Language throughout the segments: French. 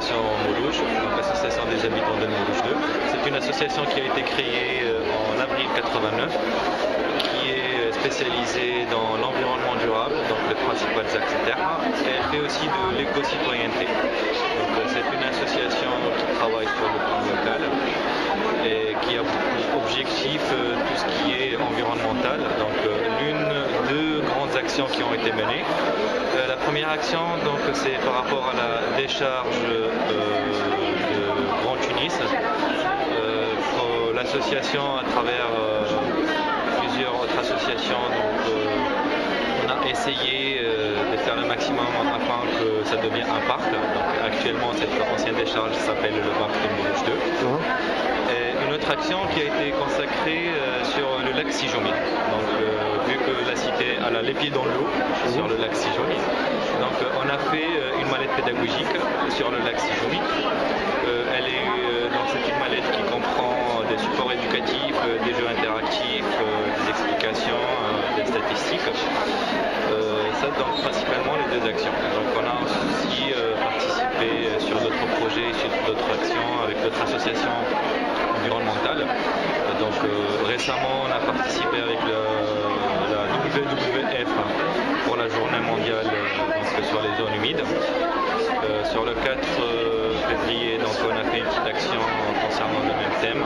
l'association Moulouche, donc l'association des habitants de Moulouche 2. C'est une association qui a été créée en avril 89, qui est spécialisée dans l'environnement durable, donc les principales axes terres, et elle fait aussi de l'éco-citoyenneté. Donc c'est une association qui travaille sur le plan local et qui a pour objectif tout ce qui est environnemental. Donc deux grandes actions qui ont été menées. La première action, donc, c'est par rapport à la décharge de Grand Tunis. L'association, à travers plusieurs autres associations, on a essayé de faire le maximum afin que ça devienne un parc. Donc, actuellement, cette ancienne décharge s'appelle le parc de Moulouche 2. Et une autre action qui a été consacrée sur le lac Sijoumi. Donc, vu que la cité a les pieds dans l'eau sur le lac Sijoumi, donc on a fait une mallette pédagogique sur le lac Sijoumi. Donc c'est une mallette qui comprend des supports éducatifs, des jeux interactifs, des explications, des statistiques. Ça, donc principalement les deux actions. Donc on a aussi participé sur d'autres projets, sur d'autres actions avec d'autres associations environnementales. Donc récemment on a participé avec la WWF pour la journée mondiale donc, sur les zones humides. Sur le 4 février, donc, on a fait une petite action concernant le même thème.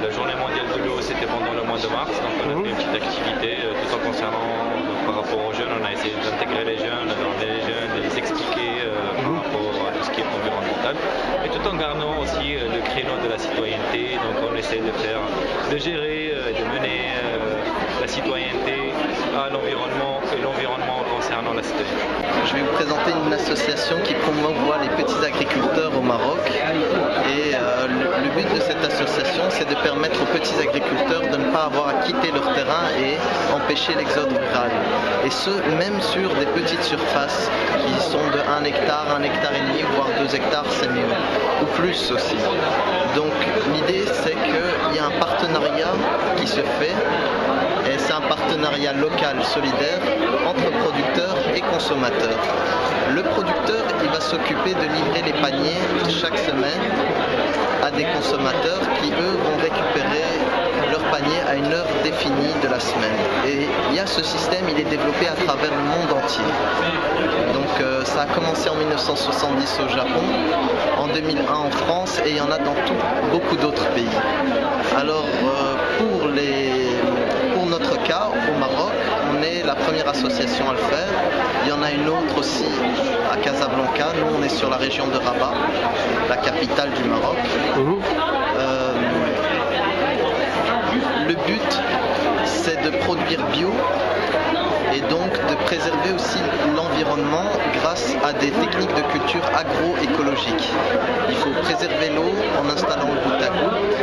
La journée mondiale de l'eau, c'était pendant le mois de mars, donc on a fait une petite activité tout en concernant, donc, par rapport aux jeunes, on a essayé d'intégrer les jeunes, de les expliquer par rapport à tout ce qui est environnemental, et tout en gardant aussi le créneau de la citoyenneté. Donc on essaie de gérer, de mener la citoyenneté à l'environnement et l'environnement concernant la citoyenneté. Je vais vous présenter une association qui promouvoit les petits agriculteurs au Maroc, et le but de cette association, c'est de permettre aux petits agriculteurs de ne pas avoir à quitter leur terrain et empêcher l'exode rural, et ce même sur des petites surfaces qui sont de 1 hectare, 1 hectare et demi, voire 2 hectares, c'est mieux, ou plus aussi. Donc l'idée, c'est qu'il y a un partenariat qui se fait, et c'est un partenariat local solidaire entre producteurs et consommateurs. Le producteur, il va s'occuper de livrer les paniers chaque semaine à des consommateurs qui, eux, vont récupérer leur panier à une heure définie de la semaine. Et il y a ce système, il est développé à travers le monde entier. Donc ça a commencé en 1970 au Japon, en 2001 en France, et il y en a dans beaucoup d'autres pays. Alors pour notre cas, au Maroc, on est la première association à le faire. Il y en a une autre aussi à Casablanca. Nous, on est sur la région de Rabat, la capitale du Maroc. Le but, c'est de produire bio et donc de préserver aussi l'environnement grâce à des techniques de culture agroécologique. Il faut préserver l'eau en installant le goutte à goutte,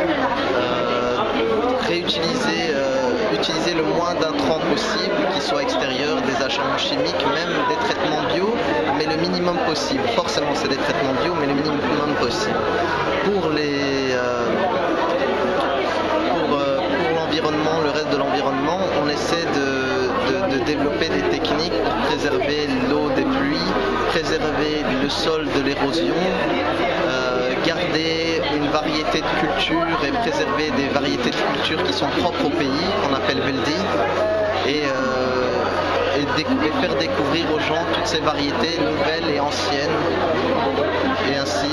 utiliser le moins d'intrants possible qui soient extérieurs, des agents chimiques, même des traitements bio, mais le minimum possible. Forcément, c'est des traitements bio, mais le minimum possible. Pour l'environnement, le reste de l'environnement, on essaie de développer des techniques pour préserver l'eau des pluies, préserver le sol de l'érosion, garder une variété de cultures et préserver des variétés de cultures qui sont propres au pays, qu'on appelle Beldi, et faire découvrir aux gens toutes ces variétés nouvelles et anciennes, et ainsi,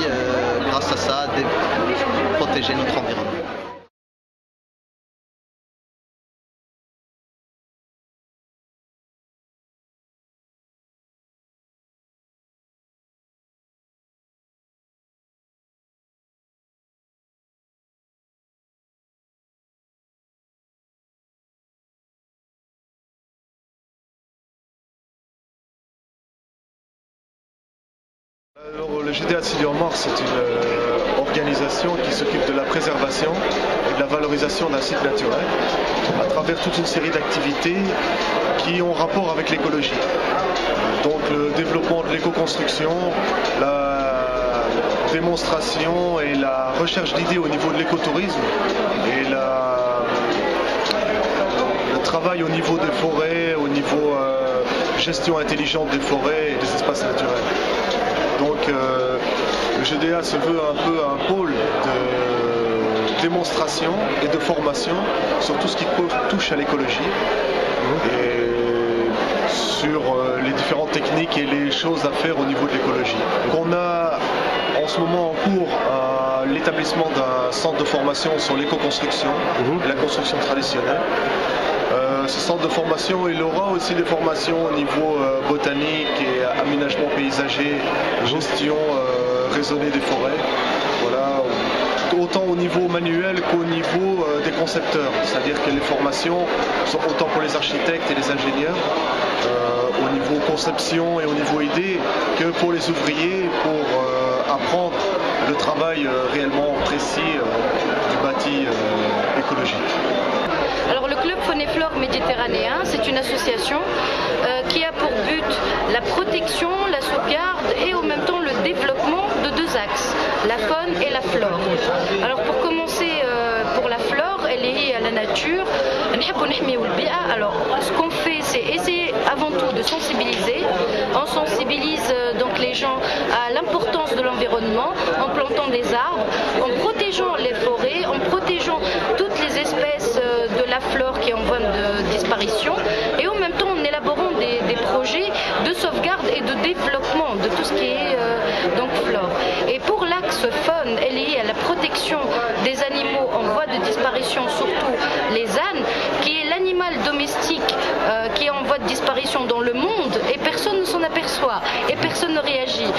grâce à ça, protéger notre environnement. Alors, le GDA de Sidi-Omar, c'est une organisation qui s'occupe de la préservation et de la valorisation d'un site naturel à travers toute une série d'activités qui ont rapport avec l'écologie. Donc le développement de l'éco-construction, la démonstration et la recherche d'idées au niveau de l'écotourisme et le travail au niveau des forêts, au niveau gestion intelligente des forêts et des espaces naturels. Donc GDA se veut un peu un pôle de démonstration et de formation sur tout ce qui touche à l'écologie et sur les différentes techniques et les choses à faire au niveau de l'écologie. On a en ce moment en cours l'établissement d'un centre de formation sur l'éco-construction et la construction traditionnelle. Ce centre de formation, il aura aussi des formations au niveau botanique et aménagement paysager, gestion raisonnée des forêts. Voilà, autant au niveau manuel qu'au niveau des concepteurs. C'est-à-dire que les formations sont autant pour les architectes et les ingénieurs, au niveau conception et au niveau idée, que pour les ouvriers, pour apprendre le travail réellement précis du bâti écologique. Alors le club Faune et Flore méditerranéen, c'est une association qui a pour but la protection, la sauvegarde et en même temps le développement de deux axes, la faune et la flore. Alors pour commencer, pour la flore, elle est liée à la nature. Alors ce qu'on fait, c'est essayer avant tout de sensibiliser. On sensibilise donc les gens à l'importance de l'environnement en plantant des arbres, en protégeant les forêts, en protégeant toutes les espèces de la flore qui est en voie de disparition et en même temps en élaborant des projets de sauvegarde et de développement de tout ce qui est donc flore. Et pour l'axe faune, elle est liée à la protection des animaux en voie de disparition, surtout les ânes, qui est l'animal domestique qui est en voie de disparition dans le monde et personne ne s'en aperçoit et personne ne réagit.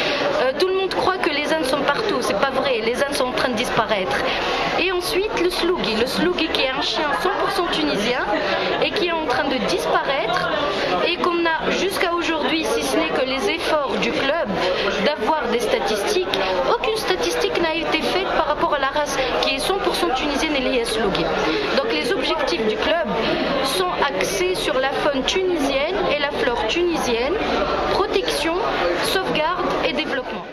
Tout le monde croit que les ânes sont partout, c'est pas vrai, les ânes sont en train de disparaître. Et ensuite le slougi qui est un chien 100% tunisien et qui est en train de disparaître et qu'on a jusqu'à aujourd'hui, si ce n'est que les efforts du club d'avoir des statistiques, aucune statistique n'a été faite par rapport à la race qui est 100% tunisienne et liée à slougi. Donc les objectifs du club sont axés sur la faune tunisienne et la flore tunisienne, protection, sauvegarde et développement.